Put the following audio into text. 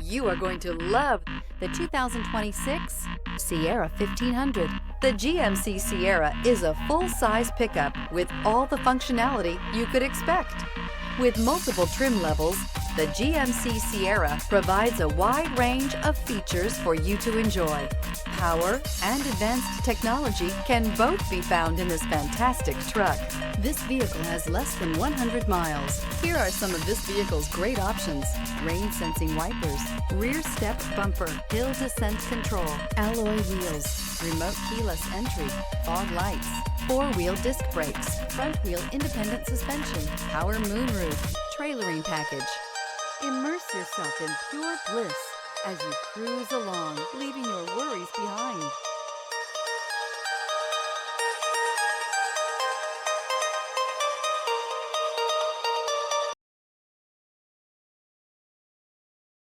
You are going to love the 2026 Sierra 1500. The GMC Sierra is a full-size pickup with all the functionality you could expect. With multiple trim levels, the GMC Sierra provides a wide range of features for you to enjoy. Power and advanced technology can both be found in this fantastic truck. This vehicle has less than 100 miles. Here are some of this vehicle's great options: rain-sensing wipers, rear step bumper, hill descent control, alloy wheels, remote keyless entry, fog lights, four-wheel disc brakes, front-wheel independent suspension, power moonroof, trailering package. Immerse yourself in pure bliss as you cruise along, leaving your worries behind.